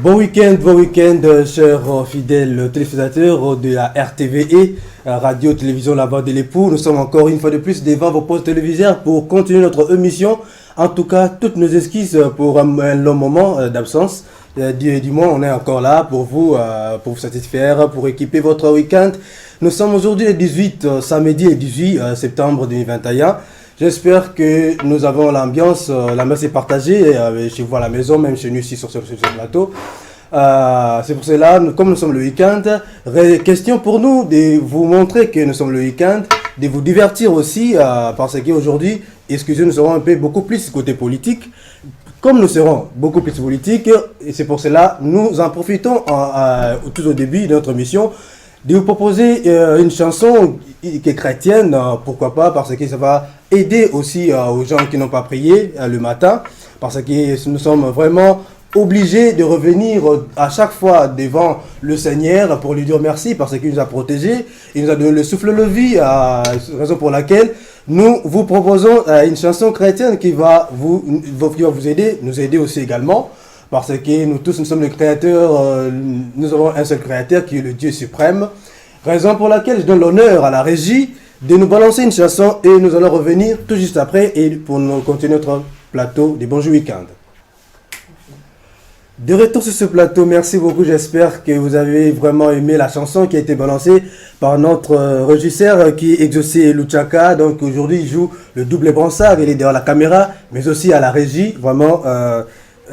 Bon week-end, chers fidèles téléspectateurs de la RTVE, Radio-Télévision La Voix de l'Époux. Nous sommes encore une fois de plus devant vos postes téléviseurs pour continuer notre émission. En tout cas, toutes nos excuses pour un long moment d'absence. Du moins, on est encore là pour vous satisfaire, pour équiper votre week-end. Nous sommes aujourd'hui le 18, samedi et 18 septembre 2021. J'espère que nous avons l'ambiance est partagée chez vous à la maison, même chez nous ici sur ce plateau. C'est pour cela, comme nous sommes le week-end, question pour nous de vous montrer que nous sommes le week-end, de vous divertir aussi, parce qu'aujourd'hui, excusez, nous serons beaucoup plus côté politique. Comme nous serons beaucoup plus politiques, et c'est pour cela, nous en profitons tout au début de notre mission, de vous proposer une chanson qui est chrétienne, pourquoi pas, parce que ça va aider aussi aux gens qui n'ont pas prié le matin, parce que nous sommes vraiment obligés de revenir à chaque fois devant le Seigneur pour lui dire merci, parce qu'il nous a protégés, il nous a donné le souffle de vie, raison pour laquelle nous vous proposons une chanson chrétienne qui va vous aider, nous aider aussi également. Parce que nous tous, nous sommes les créateurs, nous avons un seul créateur qui est le Dieu suprême. Raison pour laquelle je donne l'honneur à la régie de nous balancer une chanson et nous allons revenir tout juste après et pour nous continuer notre plateau des Bonjour Week-end. De retour sur ce plateau, merci beaucoup. J'espère que vous avez vraiment aimé la chanson qui a été balancée par notre régisseur qui est Exaucé Luchaka. Donc aujourd'hui, il joue le double bransard, il est derrière la caméra, mais aussi à la régie. Vraiment,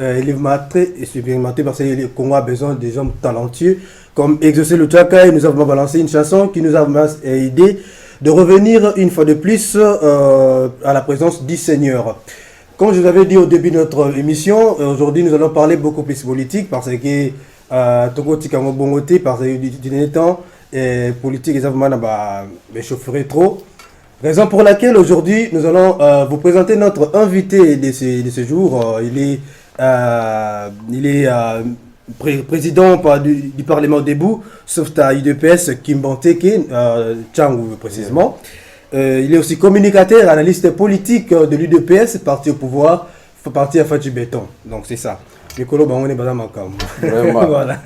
il est très expérimenté parce que le Congo a besoin des hommes talentueux comme Exaucé Luchaka. Et nous avons balancé une chanson qui nous a aidé de revenir une fois de plus à la présence du Seigneur. Comme je vous avais dit au début de notre émission, aujourd'hui nous allons parler beaucoup plus politique parce que Togo Tikango Bongote, parce que du dernier temps, politique et chaufferait trop. Raison pour laquelle aujourd'hui nous allons vous présenter notre invité de ce jour. Il est président du Parlement debout, sauf à UDPS Kimbanteke, Tchangou précisément. Il est aussi communicateur, analyste politique de l'UDPS, parti au pouvoir, parti à Fatih Béton. Donc c'est ça. Voilà.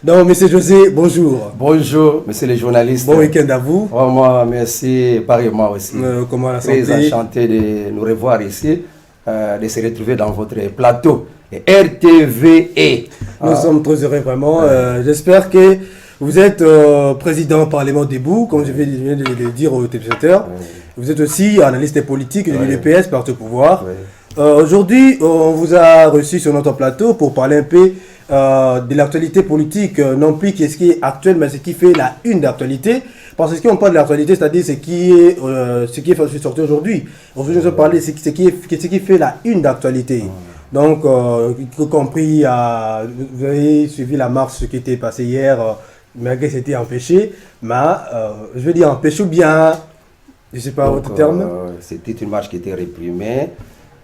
Donc, monsieur José, bonjour. Bonjour, monsieur les journalistes. Bon week-end à vous. Vraiment, merci, pareillement aussi. Comment la santé? Très enchanté de nous revoir ici, de se retrouver dans votre plateau RTVE. Nous sommes très heureux, vraiment. J'espère que vous êtes président Parlement debout, comme je viens de le dire aux téléspectateurs. Vous êtes aussi analyste politique de l'UDPS, parti au pouvoir. Aujourd'hui, on vous a reçu sur notre plateau pour parler un peu de l'actualité politique, non plus ce qui est actuel, mais ce qui fait la une d'actualité. Parce que qu'on parle de l'actualité, c'est-à-dire ce qui est sorti aujourd'hui. Aujourd'hui, nous allons parler de ce qui fait la une d'actualité. Donc, y compris, vous avez suivi la marche qui était passée hier, malgré que c'était empêché, mais je veux dire empêché ou bien, je ne sais pas votre terme. C'était une marche qui était réprimée,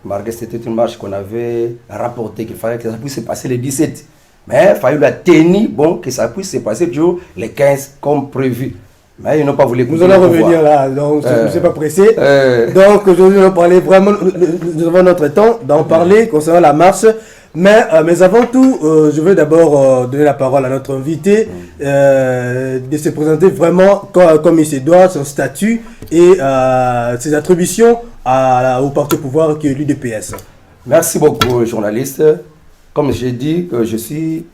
malgré que c'était une marche qu'on avait rapporté qu'il fallait que ça puisse se passer le 17. Mais il fallait la tenir, que ça puisse se passer toujours le 15 comme prévu. Mais ils n'ont pas voulu. Nous allons revenir là, donc je ne suis pas pressé. Donc aujourd'hui, nous allons parler vraiment, nous avons notre temps d'en parler concernant la marche. Mais avant tout, je veux d'abord donner la parole à notre invité, de se présenter vraiment comme il se doit, son statut et ses attributions au parti au pouvoir qui est l'UDPS. Merci beaucoup, journaliste. Comme j'ai dit, que je suis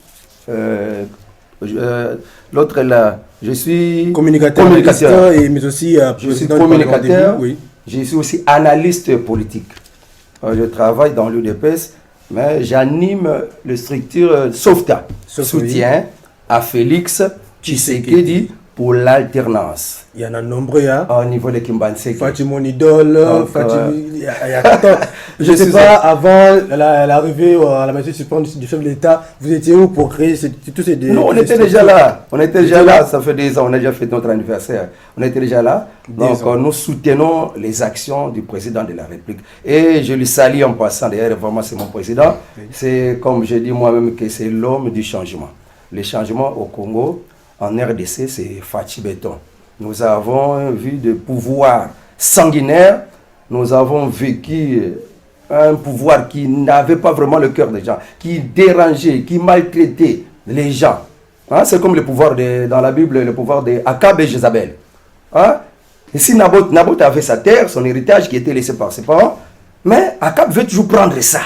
l'autre là, je suis communicateur. Mais aussi je suis communicateur. Oui. Je suis aussi analyste politique. Je travaille dans l'UDPS. Mais j'anime la structure SOFTA, soutien à Félix Tshisekedi pour l'alternance. Il y en a nombreux, hein? Au niveau de Kimbanseke. Fatima mon idole, je ne sais pas, avant l'arrivée à la majorité suprême du chef de l'État, vous étiez où pour créer tous ces... Non, on était déjà là. On était déjà là, ça fait 2 ans, on a déjà fait notre anniversaire. On était déjà là. Donc nous soutenons les actions du président de la République. Et je lui salue en passant, d'ailleurs, vraiment c'est mon président. C'est comme je dis moi-même que c'est l'homme du changement. Le changement au Congo, en RDC, c'est Fatih Béton. Nous avons vu de pouvoir sanguinaire, nous avons vécu un pouvoir qui n'avait pas vraiment le cœur des gens, qui dérangeait, qui maltraitait les gens. Hein? C'est comme le pouvoir dans la Bible, le pouvoir de Akab et Jézabel. Hein? Ici, Naboth avait sa terre, son héritage qui était laissé par ses parents, mais Akab veut toujours prendre ça.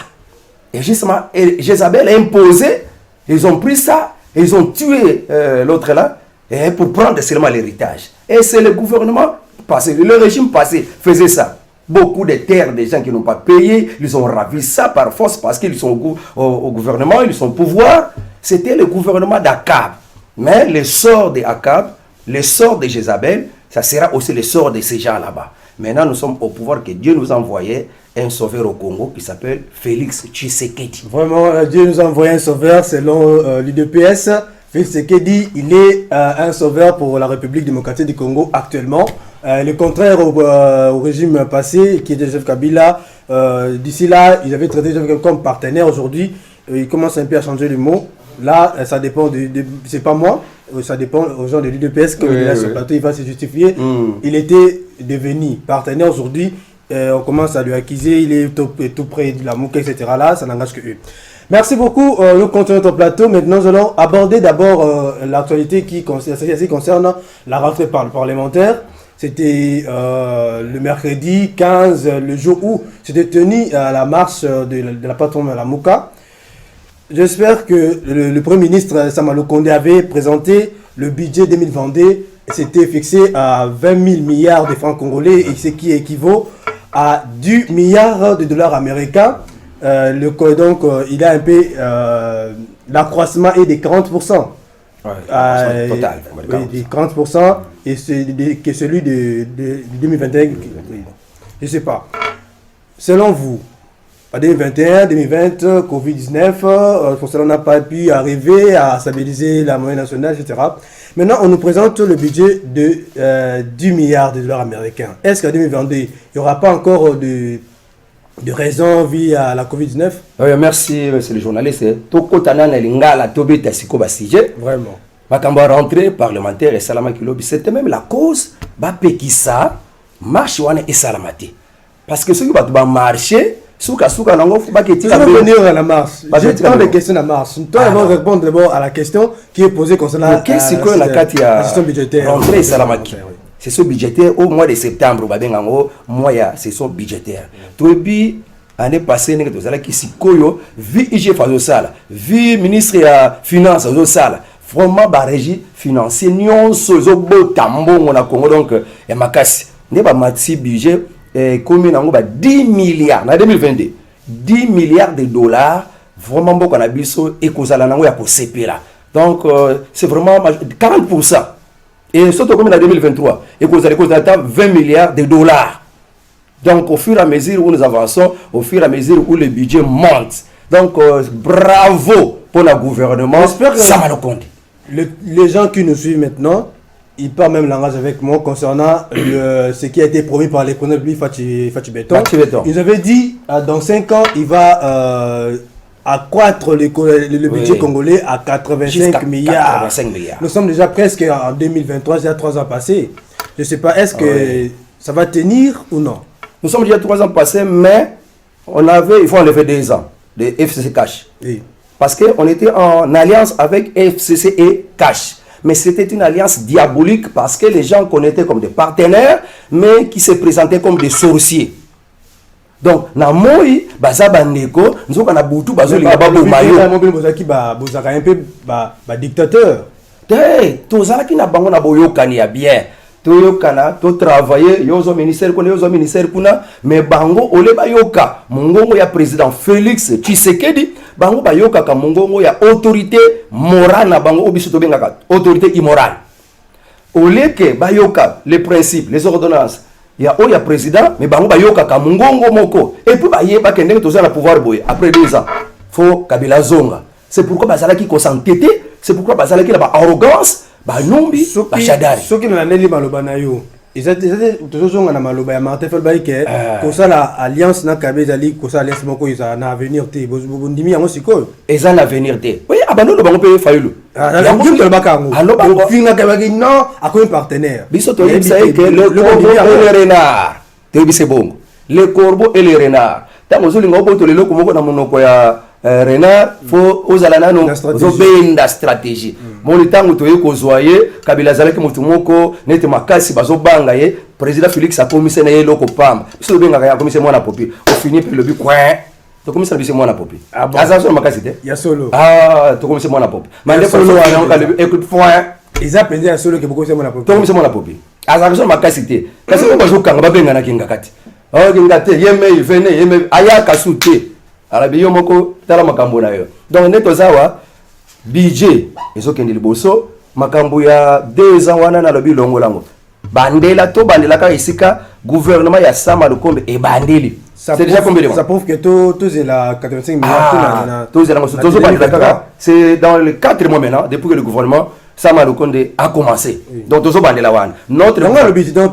Et justement, Jézabel a imposé, ils ont pris ça, et ils ont tué l'autre là, et pour prendre seulement l'héritage. Et c'est le gouvernement passé, le régime passé faisait ça. Beaucoup de terres des gens qui n'ont pas payé, ils ont ravi ça par force parce qu'ils sont au gouvernement, ils sont au pouvoir. C'était le gouvernement d'Akab. Mais le sort d'Akab, le sort de Jézabel, ça sera aussi le sort de ces gens là-bas. Maintenant, nous sommes au pouvoir que Dieu nous a envoyé un sauveur au Congo qui s'appelle Félix Tshisekedi. Vraiment, Dieu nous a envoyé un sauveur selon l'UDPS. Félix Tshisekedi, il est un sauveur pour la République démocratique du Congo actuellement. Le contraire au régime passé, qui était Joseph Kabila. D'ici là, ils avaient traité Joseph Kabila comme partenaire. Aujourd'hui, il commence un peu à changer les mots. Là, ça dépend c'est pas moi, ça dépend aux gens de l'UDPS. Comme il est là sur le plateau, il va se justifier. Il était devenu partenaire aujourd'hui. On commence à lui accuser, il est tout près de la Mouka, etc. Là, ça n'engage que eux. Merci beaucoup. Nous continuons notre plateau. Maintenant, nous allons aborder d'abord l'actualité qui concerne la rentrée parlementaire. C'était le mercredi 15, le jour où s'était tenue la marche de la plateforme de la Mouka. J'espère que le Premier ministre Samalou Kondé avait présenté le budget 2022 et c'était fixé à 20 000 milliards de francs congolais, et ce qui équivaut à 10 milliards de dollars américains. Donc, il a un peu l'accroissement est de 40%. Ouais, total. Oui, de 40%, et c'est que celui de 2021. Je ne sais pas. Selon vous, en 2021, 2020, Covid-19, cela n'a pas pu arriver à stabiliser la moyenne nationale, etc. Maintenant, on nous présente le budget de 10 milliards de dollars américains. Est-ce qu'en 2022, il n'y aura pas encore de raison via la Covid-19? Oui, merci, monsieur le journaliste. Vraiment. Ma rentrée parlementaire et Salama Kilobi, c'était même la cause qui ça marche et Salamati. Parce que ceux qui vont marcher, souka nango faut pas que tu venir à la marche. J'ai tant de questions à la marche. Toi, on va répondre d'abord à la question qui est posée concernant la gestion budgétaire. Rentrée Salamaki. C'est ce budgétaire au mois de septembre, mois c'est son budgétaire. Tout puis année passée nous avons qui sikoyo vi IG fazo sala, vi ministre ya finance fazo sala. Vraiment ba régie financier nyonso zo botambo na Congo, donc et makasi. Ne ba mati budget combien nango ba 10 milliards na 2022. 10 milliards de dollars vraiment beaucoup na biso et kozala nango ya ko sepela. Donc c'est vraiment 40%. Et surtout comme en 2023, et qu'on a 20 milliards de dollars. Donc au fur et à mesure où nous avançons, au fur et à mesure où le budget monte. Donc bravo pour le gouvernement. J'espère que les gens qui nous suivent maintenant, ils parlent même langage avec moi concernant ce qui a été promis par l'économie publique Fachi Beton. Ils avaient dit dans 5 ans, il va accroître le budget congolais à 85 milliards. Nous sommes déjà presque en 2023, il y a 3 ans passés. Je ne sais pas, est-ce que ça va tenir ou non? Nous sommes déjà 3 ans passés, mais il faut enlever 2 ans de FCC Cash. Oui. Parce qu'on était en alliance avec FCC et Cash. Mais c'était une alliance diabolique parce que les gens qu'on était comme des partenaires, mais qui se présentaient comme des sorciers. Donc, na moi, baza bandeko, nous na butu bazo linga babo mayo. Un peu dictateur. Tozala ki na bango na boyokani ya bien. Toyokana, to travailler, yozo ministère kuna, mais bango ole bayoka. Mongongo ya président Félix Tshisekedi, bango bayoka ka mongongo ya autorité morale na bango obiso to bengaka autorité immorale. Ole ke bayoka les principes, les ordonnances. Il y a un président, mais bango bayoka ka mungongo moko. Et puis bayeba kende toza la pouvoir boy après 2 ans. Faut Kabila zonga. C'est pourquoi bazala ki ko s'entêter, c'est pourquoi bazala ki la arrogance, ba nombi, ba chadari. Ce qui na neli maloba na yo. Ils étaient toujours na maloba ya Martin Fayulu ke ko ça la alliance na Kabila li ko ça alliance moko isa na avenir te. Bondimi yango siko. Eza na avenir te. Oui, abano bango pe Fayulu. Yango to bakango. Alors bango finga kabaki non a comme partenaire. Biso to yebisa que le corbeau et le renard. Te yebisa bongo. Le corbeau et le renard. tant ozolinga oboto lelo komoko na monoko ya renard faut ozala nano ozobenda stratégie moni tango toye kozwa ye Kabila azalaki motu moko nete makasi bazobanga ye président Félix akomise na ye loko pamba biso bengaka ya komise mwana popi ofini pe lobi coin to komise na biso mwana popi azazo makasi te ya solo to komise mwana popi mande solo wana ka écoute point ils appellent ya solo ke boko se mwana popi to komise mwana popi azazo makasi te kasi ko bazokanga babenga na kinga kati kinga te yeme ifene yeme ayaka sute arabi yo moko tala makambo na yo donc neto zawa budget ezokende liboso makambo ya 2 ans wana na lobi longo lango bandela to bandela ka isika gouvernement ya Sama Lukombe e bandeli c'est déjà combien de mois ça prouve que tout c'est la 85 milliards c'est dans les 4 mois maintenant depuis que le gouvernement Sama Lukombe a commencé donc tozo bandela wana notre le budget donc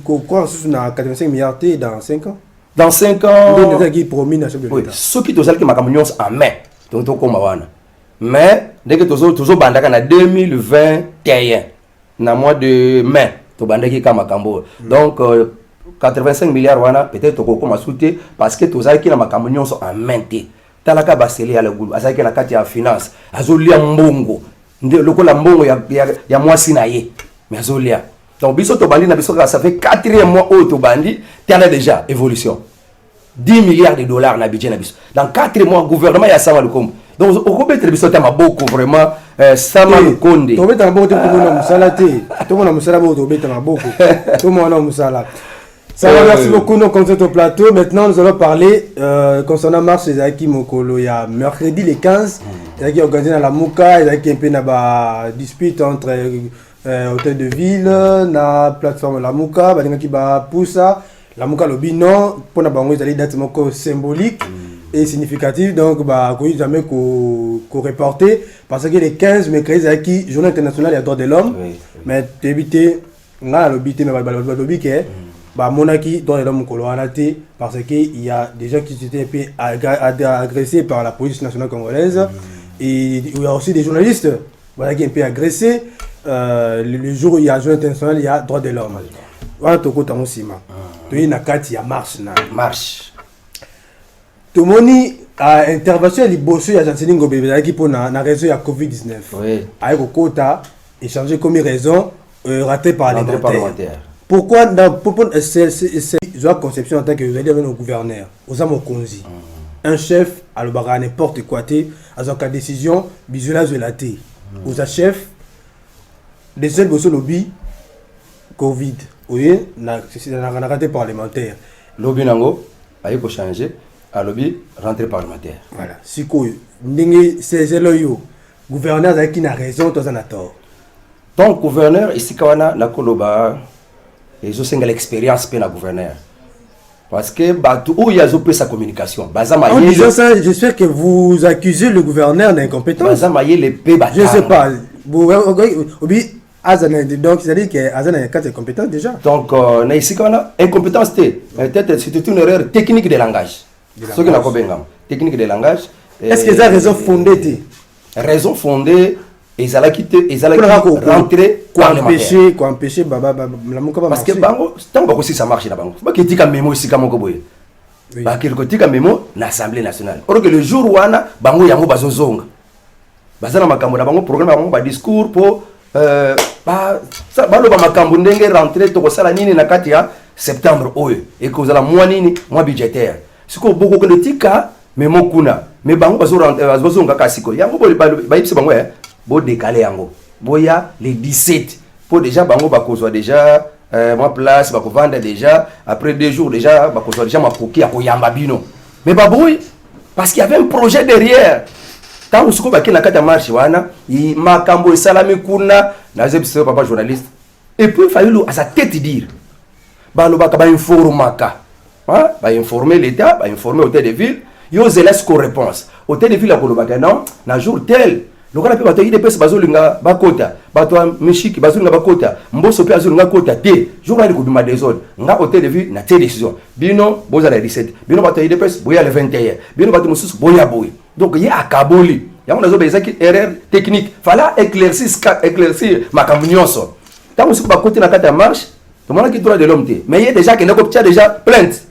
qu'on croit sur 85 milliards dans 5 ans dans 5 ans oui ceux qui tozali ki makambo nyonso en main donc to koma wana mais dès que tozo bandaka na 2021 na mois de mai to bandaki ka makambo donc 85 milliards wana peut-être to koma souté parce que tozali ki na makambo nyonso en main te talaka baseli ya le gulu azali ki na kati ya finance azolia mbongo nde lokola mbongo ya mwasi na ye mais azolia donc biso to bandi na biso ça fait 4e mois au to bandi tala déjà évolution 10 milliards de dollars na budget na biso dans 4 mois gouvernement ya Sama Lukombe donc au betre biso ta maboko vraiment Sama Lukombe to beta maboko to mona musala te to mona musala bo to beta maboko to mona musala. Ça va, merci beaucoup. Nous sommes au plateau. Maintenant, nous allons parler concernant Marche et Zaki Mokolo. Il y a mercredi les 15, il y a organisé dans la Mouka, il y a un peu de dispute entre hôtel de ville, la plateforme la Mouka, il y a qui va pousser la Mouka le binon pour la banque des dates symbolique et significative. Donc, bah, qu'on jamais qu'on reporter parce que les 15 mercredi Zaki journée internationale des droits de l'homme, mais éviter on a l'obité mais l'obité bah monaki dans l'homme coloranaté parce que il y a des gens qui étaient agressés par la police nationale congolaise et il y a aussi des journalistes voilà qui ont été agressés le jour où il y a journée internationale il y a droit de l'homme voilà to kota musima to ina kati ya marche to moni a intervention liboso ya Janseline Ngobebe qui pour na raison ya COVID-19 avec kota échanger comme raison raté par les parlementaires. Pourquoi dans c'est la conception en tant que vous allez avec nos gouverneurs, aux hommes Konzi, un chef à le barra n'importe quoi à son cas décision visualisé de la thé, aux chef des seuls besoins lobby Covid, oui, c'est un raté parlementaire. Lobby nango, aïe ko changer, à lobby rentrée parlementaire. Voilà, si quoi, n'ingi c'est loyo, gouverneur avec qui n'a raison, toi en a tort. Donc gouverneur ici kawana na koloba et je sais que l'expérience peut la gouverneur parce que où il y a sa communication en disant ça j'espère que vous accusez le gouverneur d'incompétence je ne sais pas donc c'est-à-dire que Azan a 4 compétences déjà donc ici qu'on a incompétence peut-être c'est une erreur technique de langage ce que n'a pas bien technique de langage est-ce que ça raison fondée et ça l'a quitté et ça l'a rentré quoi empêcher baba la muka parce que bango tant que ça marche là bango pas que tika mémo ici comme boye ba quelque tika mémo na l'Assemblée nationale or que le jour wana bango yango bazozonga bazana makambo na bango programme bango ba discours pour ba ça ba lo ba makambo ndenge rentrer to ko sala nini na kati ya septembre oyo et que la mois nini mois budgétaire siko boko que tika mémo kuna mais bango bazozonga kasiko yango ba yipse bango bo décaler yango boya les 17 pour déjà bango bakozwa déjà ma place bakovanda déjà après 2 jours déjà bakozwa déjà makoki ya koyamba bino mais baboui parce qu'il y avait un projet derrière tant usuko baki na kata marche wana i makambo esalami kuna na zebise papa journaliste et puis fallu à sa tête dire balo baka ba informaka ba informer l'état ba informer hôtel de ville yo zelas ko réponse hôtel de ville a kolobaka non na jour tel lokola pe bato IDPS bazolinga bakota bato mishiki bazolinga bakota mboso pe azolinga kota te jour na likubima désordre nga hôtel de ville na te décision bino boza la 17 bino bato IDPS boya le 21 bino bato mususu boya boy donc ye akaboli yango nazo beza ki erreur technique fala éclaircir makambo nyonso tant musuku bakoti na kata marche to mona ki droit de l'homme te mais ye déjà que ndako tia déjà plainte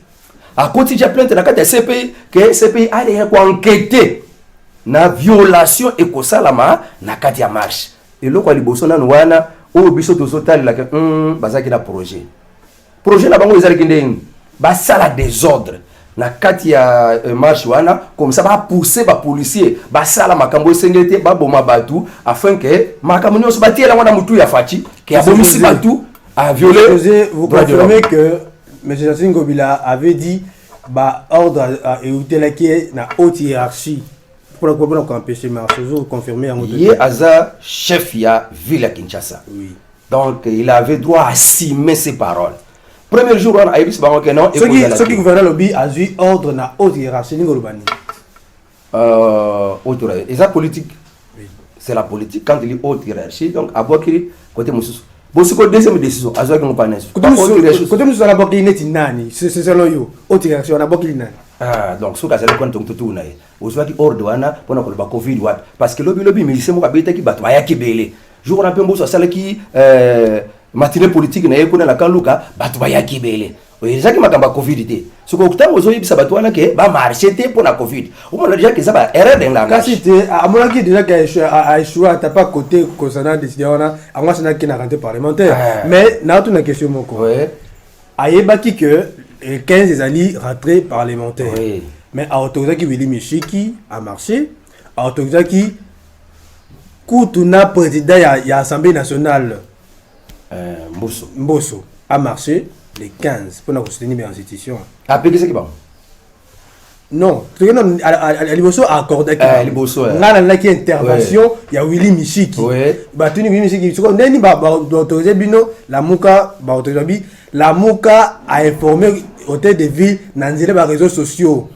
à côté de plainte dans la CPI que CPI a enquêté na violation et ko salama na kati ya marche et loko liboso na wana o biso to sotali la que bazaki na projet na bango ezali kindeng ba sala désordre na kati ya marche wana comme ça ba pousser ba policier ba sala makambo esengete ba boma batu afin que makambo nyonso batiela wana mutu ya fachi que abomisi batu a violer. Vous confirmez que M. Jacinthe Ngobila avait dit bah ordre à écouter qui est na haute hiérarchie pour empêcher marche. Vous confirmez en il est Aza chef ya ville à Kinshasa. Oui. Donc il avait droit à assumer ses paroles. Premier jour on a eu ce banc que non. Ce qui gouverne le lobby a eu ordre na haute hiérarchie Ngolobani. Haute et ça politique. Oui. C'est la politique quand il est haute hiérarchie donc à Bokiri côté Moussou. Bosiko deuxième décision azwa ki ngopana eso côté nous la bokili neti nani c'est selon yo haute hiérarchie na bokili nani donc soka zali kwanta mtutu na ye ozwa ki ordre wana pona ko ba covid wat parce que lobby militaire mo ka beta ki bato ya ki belé jour na pembo so sala ki matinée politique na ye kuna la kaluka bato ya ki belé ezaki makamba covid te soko kutango zo yibisa bato wana ke ba marcher te pona covid o mona déjà que ça ba erreur dans la kasi te a mona ki déjà que a échoué à pas côté concernant décision wana a moi c'est qui na rentrée parlementaire mais na tout na question moko ayebaki que 15 des alliés rentrée parlementaire mais a autorisé qui Willy Mishiki a marché a autorisé qui Koutuna président ya Assemblée nationale Mbosso a marché les 15 pour nous soutenir les institutions. Après qu'est-ce qui va? Non, à Liboso a accordé Liboso. On a là qui intervention, il y a Willy Mishiki. Bah tu Willy Mishiki, tu connais ni ba autoriser bino la Muka ba autoriser la Muka a informé hôtel de ville dans les réseaux sociaux.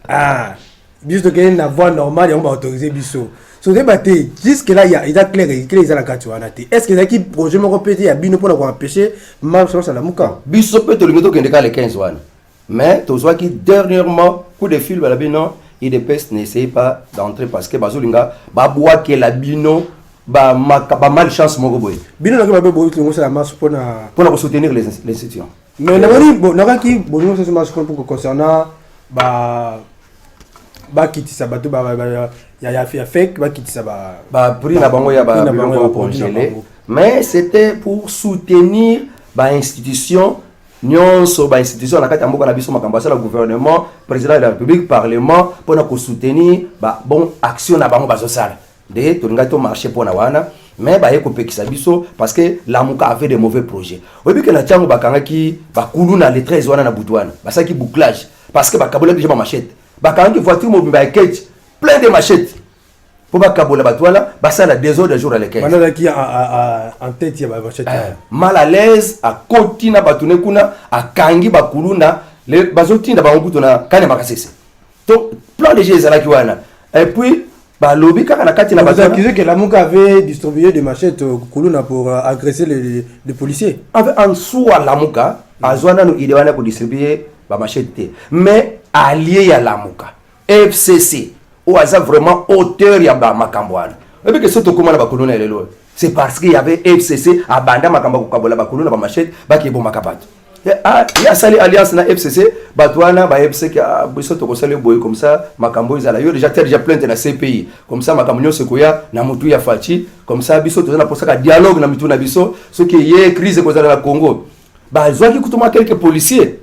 Ah, biso que na voie normale on va autoriser biso. So débatté jusque là il y a clair ils a la carte est-ce que qui projet me répéter à bino pour empêcher marche sur la Muka biso peut to lingoto kende ka les 15 wana mais to soit qui dernièrement coup de fil la bino il dépêche n'essaye pas d'entrer parce que bazolinga ba bois que la bino ba malchance moko boy bino na ba boy to la marche pour soutenir les institutions mais na qui bonno ça marche pour concernant ba kitisa bato ya fake ba kitisa ba prix na bango ya ba congelé mais c'était pour soutenir ba institution nyonso ba institution na kati mboka na biso makambo la gouvernement président de la République parlement pour na ko soutenir ba bon action na bango bazosala de to nga to marché pour na wana mais ba yeko pekisa biso parce que la Muka avait de mauvais projets obi que na tiango bakanga ki ba kuluna les 13 wana na butwana basaki bouclage parce que ba kabola déjà ba machette bakanga ki voiture mobile cage plein de machettes pour ba kabola batwala basa la désordre jour à lesquels manana qui en tête ya ba machette mal à l'aise à kotina batune kuna akangi bakuluna le bazotinda ba nguto na kane makasese donc plan de jeux ala ki wana et puis ba lobby kaka na kati na batana qui que la Muka avait distribué des machettes kuluna pour agresser les policiers en soi la Muka azwana no idée wana ko distribuer ba machette mais allié ya la Muka FCC ou aza vraiment auteur ya ba makambwana et puis que soto komana ba kolona lelo c'est parce qu'il y avait FCC à banda makamba ko kabola ba kolona ba machette ba ki bo makabato ya sali alliance na FCC batwana ba FCC ka biso to ko sali boy comme ça makambo izala yo déjà plainte na CPI comme ça makambo nyose ko ya na mutu ya fachi comme ça biso to na posaka dialogue na mitu na biso ce qui est crise ko zala na Congo ba zwaki kutuma quelques policiers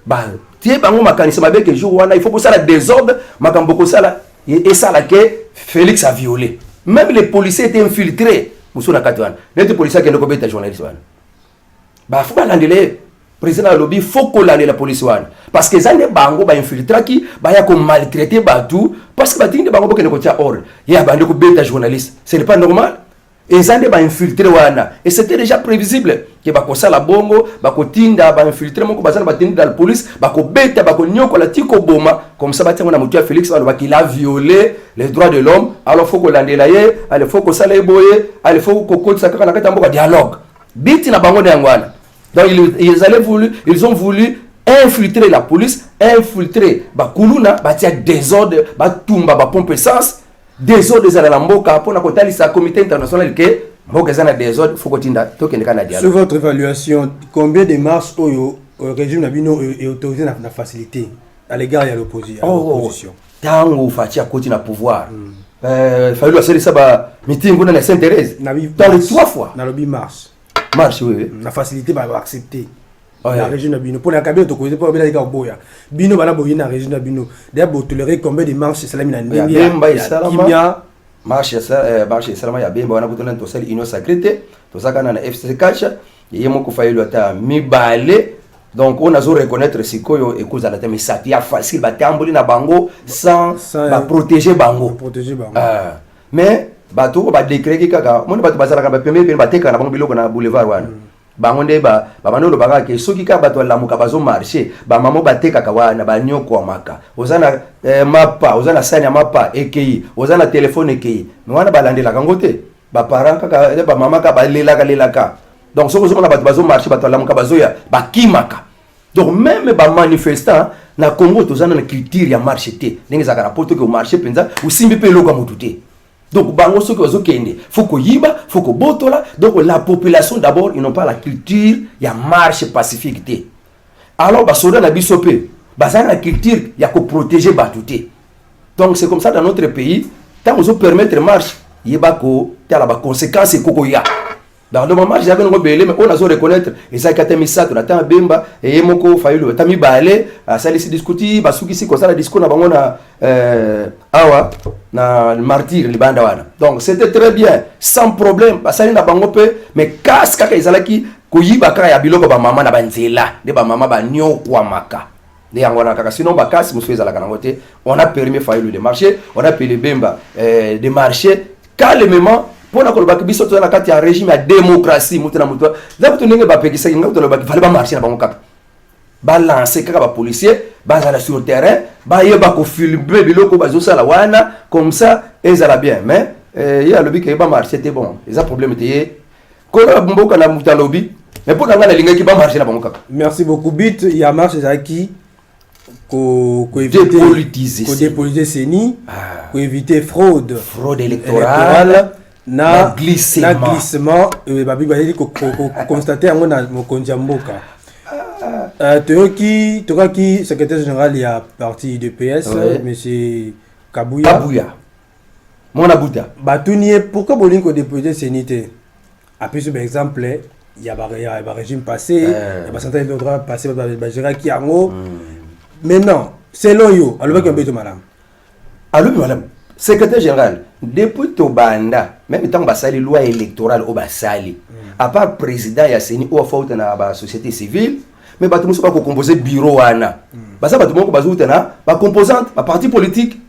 ba tie bango makanisa mabe que jour wana il faut pour ça la désordre makambo ko sala et ça là que Félix a violé même les policiers étaient infiltrés musuna katwana les policiers qui ne commettent journaliste wana ba faut balandele président lobby faut coller la police wana parce que zane bango ba infiltrer qui ba ya ko maltraiter batu parce que batinde bango bokene ko tia ordre ya bande ko beta journaliste ce n'est pas normal et zane ba infiltrer wana et c'était déjà prévisible que ba ko sala bongo ba ko tinda ba infiltrer moko bazana ba tinda la police ba ko beta ba ko nyoko la tiko boma comme ça batango na mutu ya Félix ba qu'il a violé les droits de l'homme alors faut ko landela ye alors faut ko sala boye alors faut ko kotsa kaka na kata mboka dialogue biti na bango na ngwana donc ils ont voulu infiltrer la police infiltrer ba kuluna ba tia désordre ba tumba ba pompe essence désordre za la mboka pour na kotalisa comité international que mboka za na désordre faut ko tinda to kende kana dialogue. Sur votre évaluation combien de marches oyo le régime Nabino est autorisé à la facilité à l'égard de l'opposition. Tango Fatia côté na pouvoir. Fallu assurer ça ba meeting on a Sainte-Thérèse. Dans les 3 fois. Dans le mars. Mars oui. La facilité va accepter. La région Nabino pour la Kabila to cause pour la Boya. Bino bana boye na région Nabino. D'ailleurs tolérer combien de marches c'est la mina Kimia marche ça marche salama ya bemba wana kutana to sali ino sacrete to sakana na FC Kacha yemo ko fayilu ata mibale. Donc on a zo reconnaître sikoyo et cause à la thème ça via facile ba tamboli na bango sans ba protéger bango. Mais bato ba décret ki kaka mon bato bazala ka ba pembe pe ba teka na bango biloko na boulevard wana. Bango nde ba banolo baka ke soki ka bato la muka bazo marché ba mamo ba teka ka wana ba nyoko maka. Ozana mapa, ozana sani ya mapa EKI, ozana téléphone EKI. Mais wana ba landela kangote. Ba parent ka ba mama ka ba lelaka. Donc, ce que vous avez besoin de marcher, donc, même les manifestants, na Congo, tous ont une culture de marcher. Ils ont rapporté que marcher, ou simbi pe loka mutute. Donc, bango ce que vous avez faut que yiba, faut que botola. Donc, la population d'abord, ils n'ont pas la culture de marche pacifique. Alors, basoda na bisope, bazana la culture, il y a que protéger batute. Donc, c'est comme ça dans notre pays, tant vous permettre marche, yiba ko, il y a la conséquence et kokoya. Dans le moment, j'avais un rebelle, mais on a reconnaître, et ça, quand tu as mis ça, tu as un bimba, et il tu as mis balé, ça laisse discuter, parce que si comme ça, la discours, on a awa, na martyr, les bandawana. Donc, c'était très bien, sans problème, ça, il n'a pas peu, mais casse, quand ils allaient qui, kuyiba, quand il y a biloko, maman, na banzela, de maman, nyo, kwa maka. Sinon, on a permis Fayulu de marcher, on a permis Bemba de marcher, calmement. Pour la colbaki biso to na kati ya régime ya démocratie mutuna mutwa za butu ninge ba pekisa kinga to lobaki fale ba marcher na bango kaka ba lancer kaka ba policier ba za sur le terrain ba yeba ko filmer biloko ba zo sala wana comme ça ezala bien mais ya lobi ke ba marcher c'était bon les problèmes était ko la mboka na muta lobby mais pour nga na linga ki ba marcher na bango kaka. Merci beaucoup Bit ya marche zaki ko éviter dépolitiser CENI ko éviter fraude électorale na glissement babi bazali ko constater ngo na mokonzi mboka toki secrétaire général ya parti de PS monsieur Kabuya mon abuta batunie pourquoi bolingo ko déposer sénité après par exemple il y a régime passé il y a centrale de droit passé ba gérer qui ango maintenant selon yo alors que beto madame secrétaire général depuis Tobanda même tant basali loi électorale au basali à part président ya seni ou faute na ba société civile mais batu muso ba ko composer bureau wana basa batu moko bazuta na ba composante ba parti politique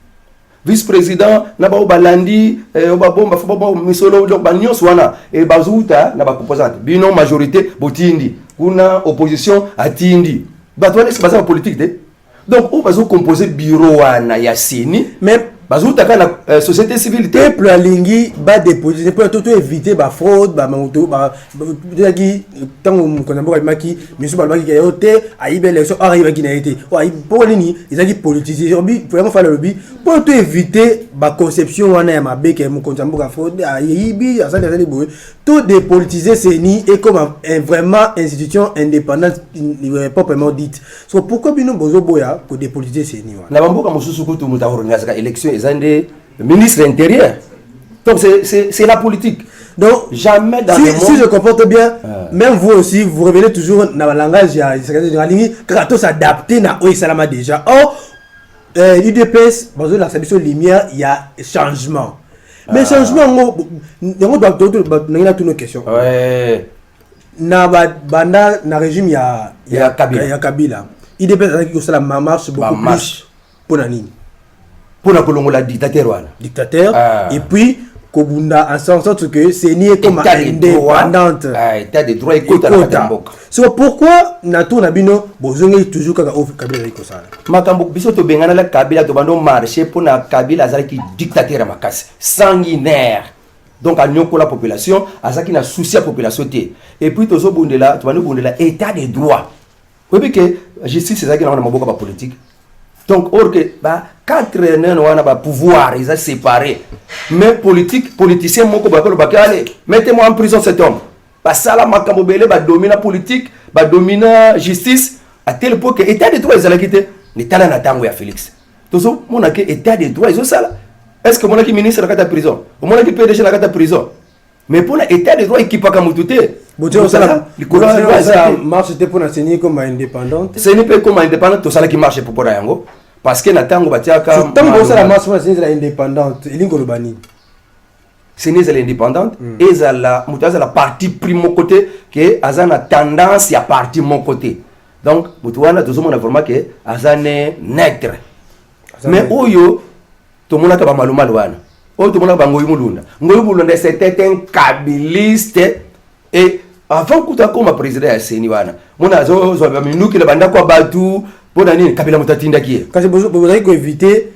vice-président na ba balandi ba bomba fo ba misolo donc ba nyos wana et bazuta na ba composante bino majorité botindi kuna opposition atindi batu wana c'est basa politique de donc on va composer bureau wana ya seni même bazuta kana société civile peuple alingi ba déposer pour tout éviter ba fraude ba moto ba qui tant qu'on a beaucoup maki monsieur balbaki qui a été aïbe l'élection arrive qui n'a été pour nini ils a qui politiser vraiment faire le lobby pour tout éviter ba conception wana ya mabe que mon konza mboka fraude aïbi ça des boy tout dépolitiser c'est ni et comme vraiment institution indépendante proprement dite so pourquoi bino bozo boya ko dépolitiser c'est ni na bamboka mususu kutu mutaorganiza élection le ministre intérieur. Donc c'est la politique. Donc jamais dans si je comporte bien, même vous aussi, vous revenez toujours dans le langage quand on s'adapter à Oisalama déjà. Or, l'UDPS, dans la solution lumière, il y a changement. Mais changement, on doit toutes nos questions. Na régime, il y a Kabila. l'UDPS a marche beaucoup plus pour Nani. Pour la Colongola dictateur. Et puis, Kobunda en sorte que c'est nié comme indépendante. État de droit et quota. C'est pourquoi Nato Nabino, Bozongi toujours quand on Kabila Rikosala. Makambo biso to bengana la Kabila to bando marché pour na Kabila azaki dictateur makasi sanguinaire. Donc à nyoko la population, azaki na souci la population té. Et puis tozo bundela, to bando bundela état de droit. Oui que justice c'est ça qui na maboka ba politique. Donc, or que 4 ans de pouvoir, ils ont séparé. Mais politicien, mettez-moi en prison cet homme. Ça, la macabobele, domine la politique, domine la justice, à tel point que état de droit ils allaient quitter l'état là n'attend ya Félix toujours mon que état de droit ils ont ça là est-ce que mon qui ministre la prison ou mon qui PDG la prison mais pour l'état de droit qui pas comme tout est ça marche était pour enseigner comme indépendante ce n'est pas comme indépendante tout ça qui marche pour yango parce que natango batiaka tant que ça la marche c'est indépendante ilingolobani ce n'est pas l'indépendante et ça la partie primo côté que azana tendance à partie mon côté donc mutuana tout le monde a vraiment que azane neutre mais oyo tout le monde a pas maluma wana oyo tout le monde a pas ngoyi mulunda c'était un kabiliste et avant que tu comme président ya seni wana mona zo ba minuki le banda kwa batu pona nini kabila mutatinda ki quand vous avez éviter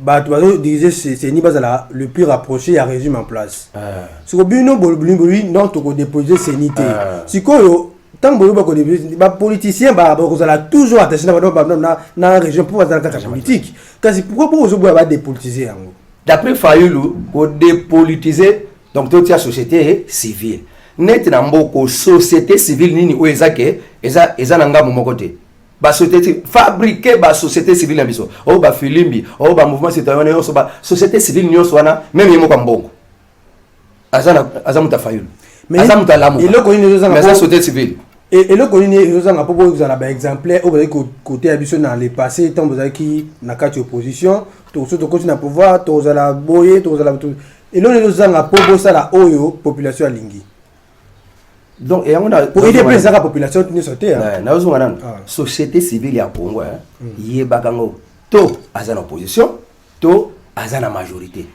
batu bazo disait seni bazala le plus rapproché à régime en place ce que bino bolubuli non to ko déposer senité sikoyo tant que les politiciens sont toujours attachés dans la région pour la politique. Pourquoi vous avez des politiciens? D'après Fayoulou, pour dépolitiser, donc toute la société civile. Net na mboko société civile nini ou ezake eza nanga mo côté. Ba société fabriquer ba société civile na biso. O ba filimbi, o ba mouvement citoyen yo so ba société civile nyonso wana même yemo ka mbongo. Azamuta Fayoulou. Mais azamuta lamu. Et le connaît mais ça société civile. Et le connaît ils ont pour vous avez exemplaire au côté habituel dans les passés tant vous avez qui na carte opposition tout ce continue à pouvoir tout la boyer tout la et là nous avons pour ça la oyo population lingi donc et on a pour aider plus la population tenir sauter na zo ngana société civile ya Congo yebakango to azana opposition to azana majorité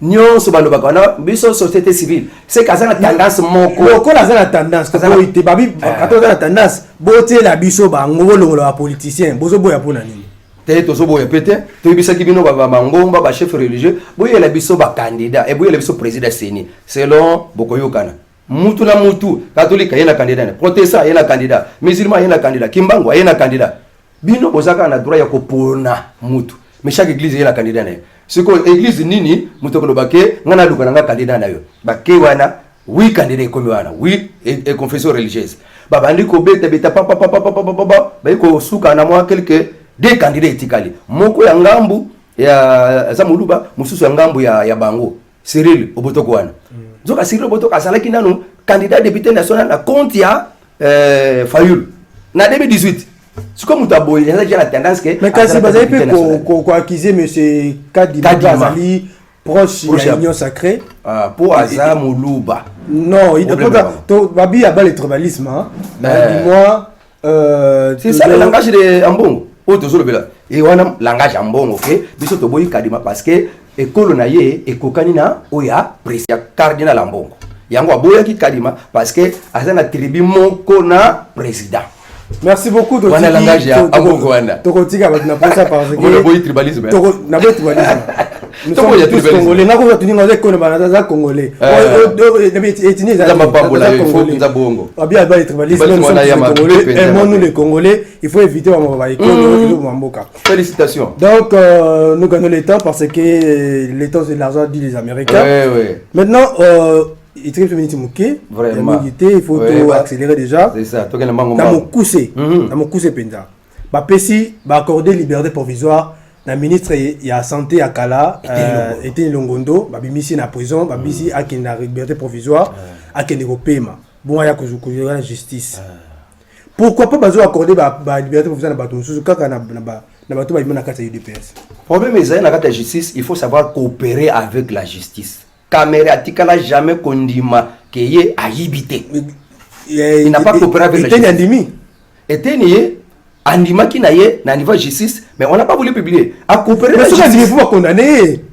nyonso balobaka wana biso société civile c'est kazana tendance moko ko azana tendance kazana ite babi atozana tendance bote la biso bango longo la politicien bozo boya pona nini te tozo boya pete to bisa kibino ba mangomba ba chef religieux boya la biso ba candidat et boya la biso président seni selon bokoyokana mutu na mutu catholique yena candidat protestant yena candidat musulman yena candidat kimbango yena candidat bino bozaka na droit ya kopona mutu mais chaque église yena candidat na ce que l'église nini mutokolo bake ngana luka nga candidat na yo bake wana oui candidat comme wana oui et confession religieuse babandi ko beta papa ba ko suka na moi quelques des candidats etikali moko ya ngambu ya zamuluba mususu ya ngambu ya bango Cyril Obotoko wana zoka Cyril Obotoko asalaki nanu candidat député national na compte ya Fayoulou na 2018. C'est comme tu as beau, il y a la tendance que. Mais quand c'est basé pour accuser M. Kadima Azali proche de l'Union sacrée. Pour Azamoulouba. Non, il faut Babi a bas le tribalisme. Dis-moi. C'est ça le langage de Ambon. Oh, tu le là. Et on a langage Ambon, ok. Biso to boy Kadima parce que école na ye et kokanina oya président cardinal Ambon. Yango boya ki Kadima parce que azana tribu moko na président. Merci beaucoup de votre langage à Abongouana. Tokotika na pesa parce que on a beau tribalisme. Na beau tribalisme. Nous sommes tous congolais. Na ko tuninga za kono bana za congolais. Etini za mapambola il faut za bongo. Abia ba tribalisme nous sommes congolais. Aimons-nous les congolais. Il faut éviter wa mabaki kono mamboka. Félicitations. Donc nous gagnons le temps parce que le temps c'est l'argent dit les Américains. Oui. Maintenant il est très mouké, vraiment. Il faut accélérer déjà. C'est ça. Dans mon coussé, Penza. Pesi va accorder liberté provisoire. La ministre il y a santé à Kala, était Longondo, Babimisi na prison, Babisi a qui na liberté provisoire, a qui n'est paiement. Bon, il y a que je la justice. Pourquoi pas besoin accorder la liberté provisoire dans le bateau quand na bateau va na carte UDPS. Problème est dans la carte de justice, il faut savoir coopérer avec la justice. Caméra Tikala jamais condima qui est à Yibité. Il n'a pas coopéré avec la justice. Et Andima qui n'a pas niveau justice, mais on n'a pas voulu publier. A coopéré avec la justice. Il faut condamner.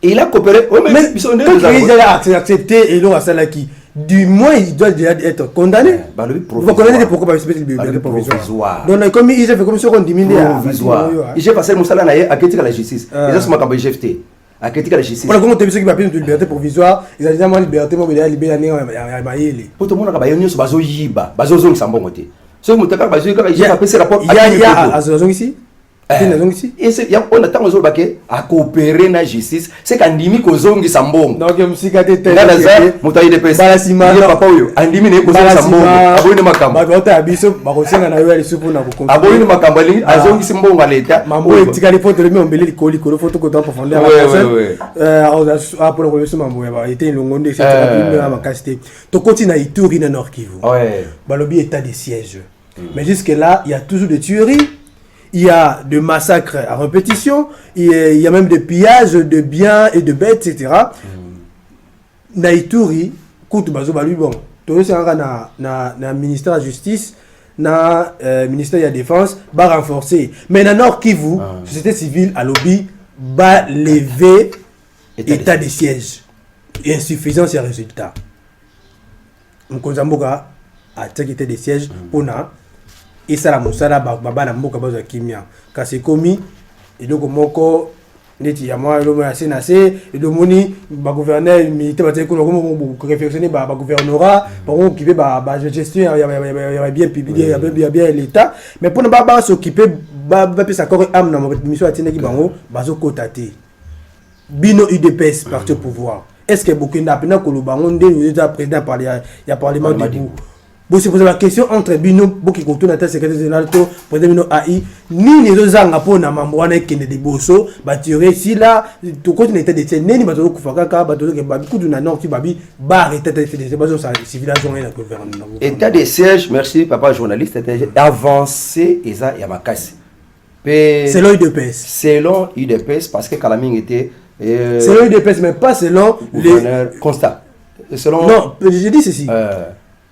Il a coopéré. Mais il a accepté et l'on a celle qui. Du moins, il doit déjà être condamné. Il faut condamner pourquoi pas liberté provisoire. Donc, comme il a fait comme si on diminuait à provisoire. Il a passé Moussala à critiquer la justice. Il a ce qu'on GFT. À critiquer la justice. Pour le moment, qui va payer une liberté provisoire, ils ont déjà une liberté, mais il a libéré à Maïli. Pour tout le monde, il y a une bazo yiba, bazo zone sans bon côté. Ce que il y a à Zone ici. Et c'est on attend aux autres à coopérer na justice c'est qu'andimi kozongi sambongo donc musikate te na za mutayi de pesa balasima papa oyo andimi ne kozongi sambongo aboyine makambo bakota biso bakosenga na yo ali supu na ko aboyine makambo ali azongi simbongo à l'état mambo etikali photo le ombeli likoli kolo photo ko dans profondeur pour le suma mambo ba était longonde c'est la makasité to continue Ituri na Nord Kivu balobi état de siège mais jusque là il y a toujours des tueries. Il y a de massacres à répétition, il y a même des pillages de biens et de bêtes, etc. Naituri, Koutou Bazo Balu, bon, tout ça na ministère de la Justice, na ministère de la Défense, va renforcer. Mais dans Nord Kivu, société civile à lobby, va lever état de siège. Et insuffisance et résultat. Mkonzamboka a état de siège pour na. Et ça la moussala baba na mboka bazo kimia kasi komi et donc moko neti ya moi lo na senase et do moni ba gouverneur militaire ba ko ko réflexionner ba gouvernorat pour qui ba gestion ya bien publié ya bien l'état mais pour ne pas s'occuper ba peut encore am na mission atineki bango bazo kotate bino UDPS parti au pouvoir est-ce que Bokenda pena ko lo bango ndé président parler ya parlement debout. Bon, c'est poser la question entre Bino, Boki Koto, Natal, secrétaire général, président Bino AI, ni les deux ans pour na Mambouane qui ne débosso, bâtiré si là, tout côté n'était des tiennes, ni Bato Koufaka, Bato Babikou du Nanon qui Babi, bar était des civilisations et la gouvernement. État de siège, merci papa journaliste, avancé et ça, Yamakasi. Selon UDPS. Selon UDPS, parce que Kalaming était. Selon UDPS, mais pas selon les constats. Selon. Non, je dis ceci.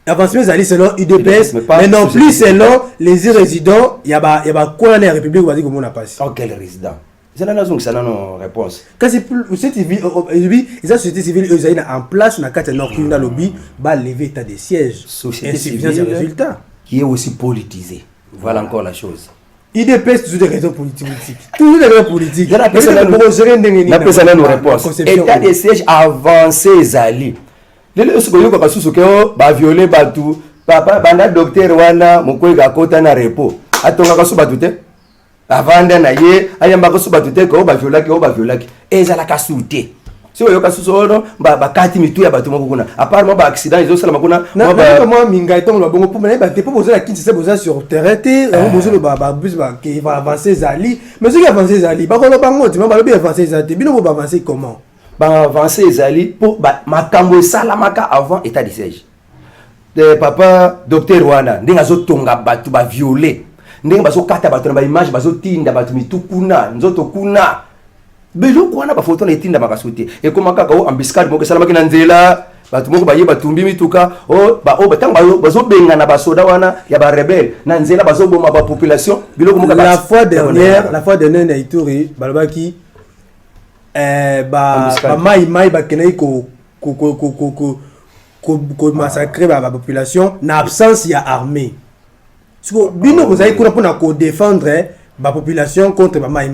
Avancement c'est selon UDPS, mais non plus selon les résidents. Il y a quoi dans la République où on dit comment on a passé. Oh, quel résident? C'est la raison que ça n'a nos réponses. Quand c'est plus les sociétés civiles ils sont en place dans la carte nord qui dans le lobby va lever état de siège. Société civile résultat qui est aussi politisée. Voilà encore la chose. UDPS toujours des raisons politiques. Toujours des raisons politiques. La personne a nos réponses. État de siège avancé Zali. Les gens qui ont violé Batou, papa, banda docteur wana, mokwe gakota na repo. Atonga kasu batute. Avanda na ye, ayamba kasu batute ko ba violaki. Ezala kasute. Si oyo kasu solo, ba kati mitu ya batu moko kuna. Apparemment ba accident izo sala makuna. Moi minga etongo ba bongo pour mener ba te pas poser la kinti c'est poser sur terrain te, on besoin ba bus ba qui va avancer Zali. Mais ce qui avancer Zali, ba ko lo bango, tu ba lo bien avancer Zali. Bino ba avancer comment? Avancer les alliés pour makambo salamaka avant état de siège. Papa docteur Rwanda ndinga zo tonga batu ba violer ndinga bazo kata batu na image bazo tinda batu mitukuna nzoto kuna bezo kwana ba photo na tinda makasuti et comme kaka o ambiscade moko salamaki na nzela batu moko baye batumbi mituka batanga bazo benga na basoda wana ya ba rebelle na nzela bazo boma ba population biloko moko la fois dernière na Ituri balobaki mai bakene ko massacrer la population na absence ya armée. Bino vous avez pour défendre la population contre mai.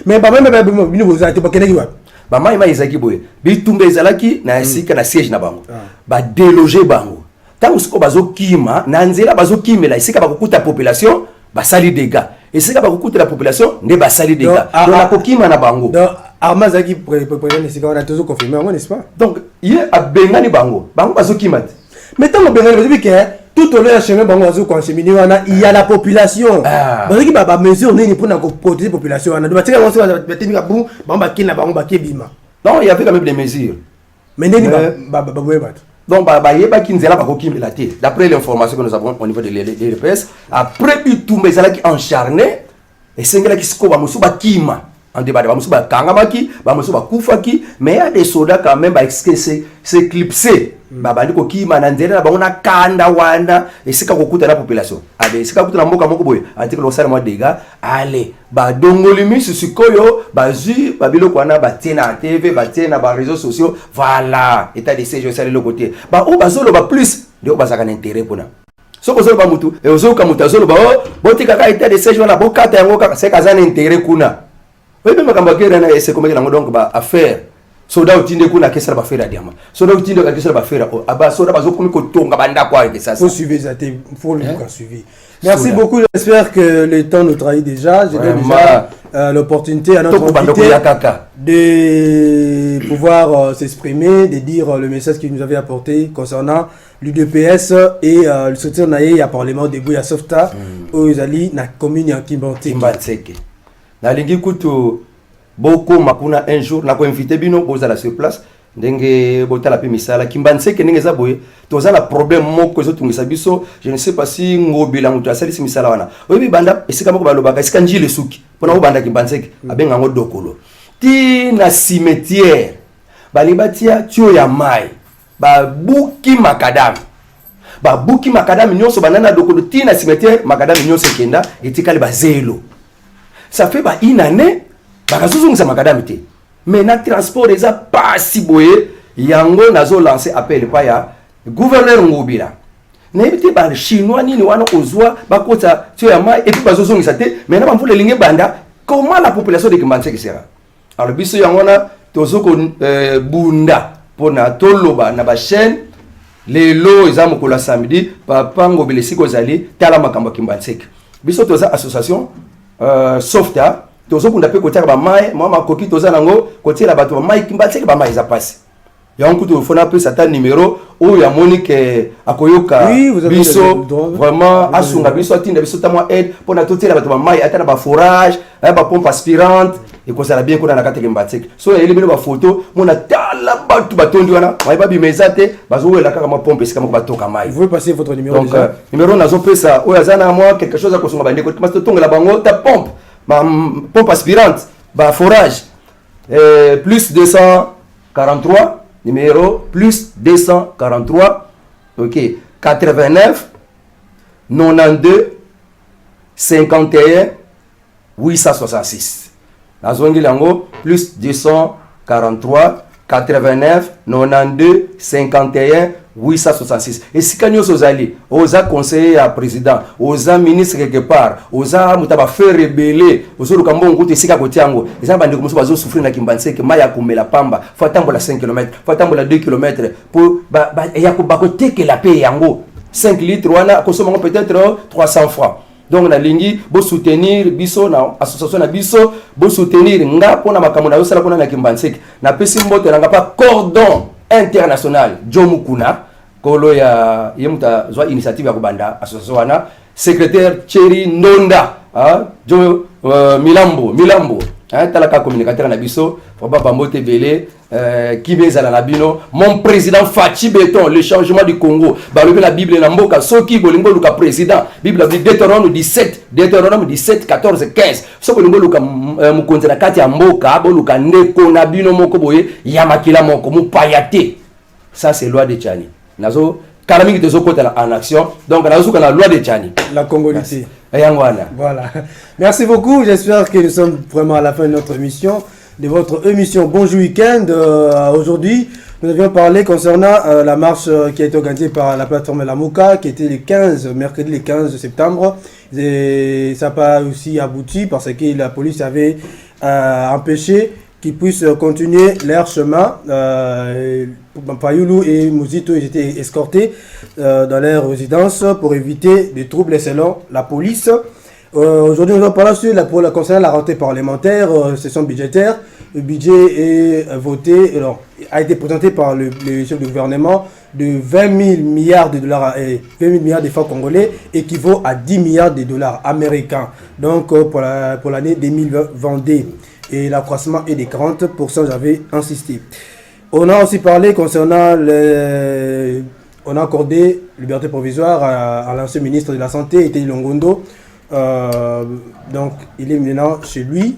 Mais bino vous avez bakene ki ba mai ezaki boye bitumbe ezalaki na sika na siège na bango ba déloger bango tango siko bazokima na nzela bazokimela sika bakokuta population basali dégâts et sika bakokuta la population ne basali dégâts donc la kokima na bango Armazaki président c'est qu'on a toujours confirmé n'est-ce pas? Donc il a bengani bango bazokima. Mais tant que bengani que tout au long du chemin bango bazo concheminer wana il y a la population. Parce que ba mesure ni pour protéger la population wana doit tirer on va tenir bon ba kina bango ba kebima. Non, il y avait quand même des mesures. Mais neni ba donc yeba kinzela ba kokimela te. D'après l'information que nous avons au niveau de l'EPS, après bitumba ezalaki encharné et sengela kisiko ba musu ba kima. En débat, ba musu ba kangamaki, ba musu ba kufaki, mais il y a des soldats quand même c'est clipsé. Bandi ko kima na nzela ba ona kanda wana esika kokuta la population. Abe esika kokuta na mboka moko boye, antique lo sala mo dégâts, allez, ba dongolimi susikoyo, ba zu, ba biloko wana ba tena TV, ba tena ba réseaux sociaux, voilà, état de siège sur le côté. Ba o bazolo ba plus, de o bazaka intérêt pona. Soko zolo ba mutu, e ozo ka mutu zolo ba o, botika ka état de siège wana bokata yango ka c'est kazana intérêt kuna. Oui, mais quand on c'est comme donc bah affaire. Soda utinde kuna kesa ba faire diama. Soda utinde ka kesa ba faire aba soda bazo komi ko tonga banda kwa ke ça. Faut suivre ça faut le suivre. Merci beaucoup, j'espère que le temps nous trahit déjà. J'ai déjà l'opportunité à notre invité de pouvoir s'exprimer, de dire le message qu'il nous avait apporté concernant l'UDPS et le soutien naïe à Parlement de Bouya Softa aux Izali na commune ya Kimbantseke. Na lingi kutu beaucoup makuna un jour na ko invité bino bozala sur place ndenge botala pe misala Kimbantseke ndenge za boye tozala problème moko ezotungisa biso je ne sais pas si ngobila mutu asalisi misala wana oyebi banda esika moko balobaka esika njile suki pona obanda Kimbantseke abenga ngo dokolo ti na cimetière balibatia tio ya mai babuki makadam nyonso banana dokolo ti na cimetière makadam nyonso kenda etikali bazelo ça fait ba une année bakazuzungisa makadam te mais na transport eza pasi boye yango nazo lancer appel pa ya gouverneur Ngobila na ebite ba chinois nini wana ozwa bakota tio ya mai et puis bazozungisa te mais na bamvule linge banda comment la population de Kimbantseke sera alors biso yango na tozoko bunda pona toloba na ba chaîne lelo eza mokolo samedi papa Ngobila siko zali tala makambo Kimbantseke biso toza association Softa tozokunda pe kotaka ba mai mama koki toza nango kotiela bato ba mai Kimbantseke ba mai za passe yango to fona pe sata numéro o ya Monique akoyoka biso vraiment asunga biso atinda biso tamwa aide pona totiela bato ba mai atana ba forage ba pompe aspirante et ko sala bien ko na kata Kimbantseke so ele bino ba photo mona tala bato batondi wana mai ba bimezate bazowela kaka ma pompe sika moko batoka mai. Vous pouvez passer votre numéro donc numéro nazo pesa o yazana moi quelque chose à kosunga bande ko masto tonga bango ta pompe pompe aspirante ba forage plus 243 numéro plus 243 ok 89 92 51 866 nazongi lango plus 243 89 92 51 866 et si kanyo sozali oza conseiller à président oza ministre quelque part oza mutaba faire rebeller ozoruka mbongo te sika kotiango eza bandi komoso bazo souffrir na Kimbantseke maya kumela pamba fa tambola 5 km fa tambola 2 km pour ya ko bakoteke la paix yango 5 litres wana kosoma peut-être 300 francs. Donc na lingi bo soutenir biso na association na biso bo soutenir nga pona makambo na yosala pona na Kimbantseke na pesi mbote na pa cordon international Jomukuna kolo ya yemuta zwa initiative ya kubanda association wana secrétaire Thierry Ndonda jo Milambo talaka communicateur na biso faut ba mbote belé Kibezala na bino mon président Fachi Beton le changement du Congo balobi la Bible na mboka soki bolingo luka président Bible dit Deutéronome 17 14 15 so bolingo luka mukonzi na kati ya mboka boluka ndeko na bino moko boye ya makila moko mupayate ça c'est loi de Tchani nazo kalamingi tezokota en action donc nazo kana loi de Tchani la congolité. Voilà. Merci beaucoup. J'espère que nous sommes vraiment à la fin de notre émission, de votre émission Bonjour Week-end. Aujourd'hui, nous avions parlé concernant la marche qui a été organisée par la plateforme Lamuka, qui était mercredi le 15 septembre. Et ça n'a pas aussi abouti parce que la police avait empêché qu'ils puissent continuer leur chemin. Payoulou et Mouzito ils étaient escortés dans leur résidence pour éviter des troubles selon la police. Aujourd'hui, nous allons parler sur concernant la rentrée parlementaire, session budgétaire. Le budget est voté, a été présenté par le chef du gouvernement de 20 000 milliards de dollars, 20 000 milliards de francs congolais, équivaut à 10 milliards de dollars américains. Donc pour l'année 2022. Et l'accroissement est de 40%, j'avais insisté. On a aussi parlé concernant on a accordé liberté provisoire à l'ancien ministre de la Santé, Eteli Longondo. Donc, il est maintenant chez lui.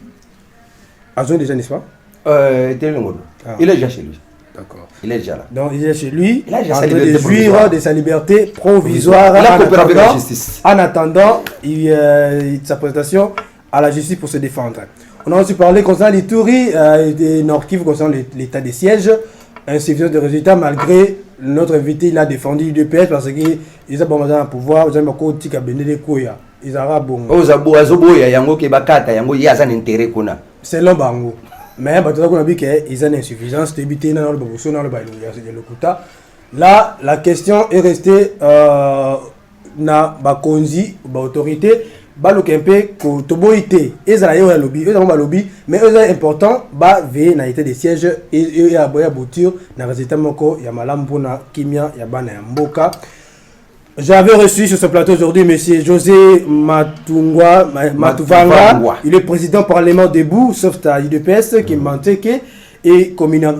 Azon déjà, n'est-ce pas Eteli Longondo. Il est déjà chez lui. D'accord. Il est déjà là. Donc, il est chez lui. Il a déjà en train de jouir de sa liberté provisoire. En attendant sa présentation à la justice pour se défendre. On a aussi parlé concernant l'Ituri et Nord-Kivu concernant l'état des sièges, insuffisance de résultats malgré notre invité, il a défendu l'UDPS parce qu'ils ont bon un pouvoir, ils ont beaucoup de tika benede koya, ils ont bon. C'est l'homme bango. Mais bah tout ça qu'on a dit qu'ils ont une insuffisance, d'éviter dans le bousson dans le bail, le kuta. Là, la question est restée na bakonzi ba autorité baluka mpe ko toboité ezala yo ya lobby ezala ba lobby mais ezala important ba veiller na été des sièges et ya boya bouture na résultat moko ya malamu mpona kimia ya bana ya mboka. J'avais reçu sur ce plateau aujourd'hui monsieur José Matuvanga, il est président parlement debout sauf à l'UDPS qui Manteke et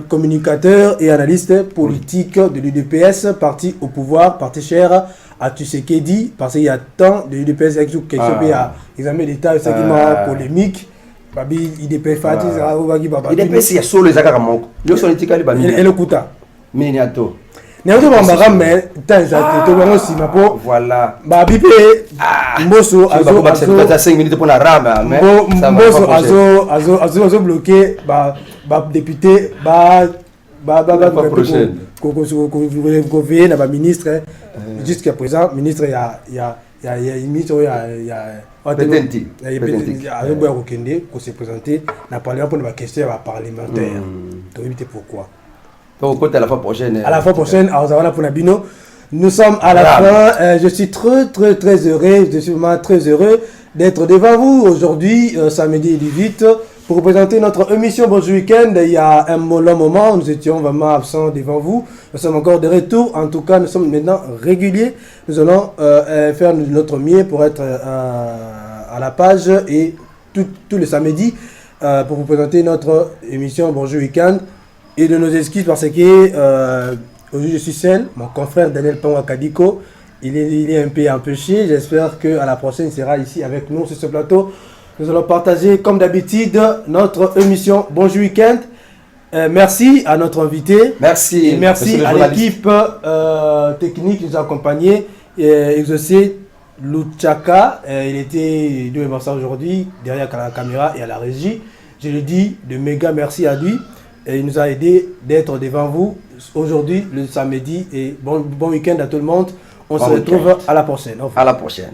communicateur et analyste politique de l'UDPS, parti au pouvoir, parti cher à Tshisekedi, parce qu'il y a tant de l'UDPS avec tout quelque chose à examen d'État, c'est qui polémique. Babi, IDPS Fatih, IDPS, il y a solo les agarramons. Le politique, il est le Kouta. Miniato. Voilà. Babi, Mbosso, Azo bloqué, député, ministre jusqu'à présent ministre il y a ministre il y a pour se présenter n'a parlé pour la question parlementaire donc pourquoi à la fois prochaine pour Nabino. Nous sommes à la fin. Je suis très heureux. Je suis vraiment très heureux d'être devant vous aujourd'hui, samedi 18, pour présenter notre émission Bonjour Week-end. Il y a un long moment, nous étions vraiment absents devant vous. Nous sommes encore de retour. En tout cas, nous sommes maintenant réguliers. Nous allons faire notre mieux pour être à la page et tous les samedis pour vous présenter notre émission Bonjour Week-end. Et de nos excuses parce que aujourd'hui je suis seul, mon confrère Daniel Pangwa-Kadiko, il est un peu empêché. J'espère qu'à la prochaine il sera ici avec nous sur ce plateau. Nous allons partager comme d'habitude notre émission Bonjour Week-end. Merci à notre invité. Merci. Et merci à l'équipe technique qui nous a accompagnés. Exaucé Luchaka, il était deux aujourd'hui derrière la caméra et à la régie. Je le dis de méga merci à lui. Et il nous a aidé d'être devant vous aujourd'hui, le samedi. Et bon week-end à tout le monde. On se retrouve à la prochaine. À la prochaine.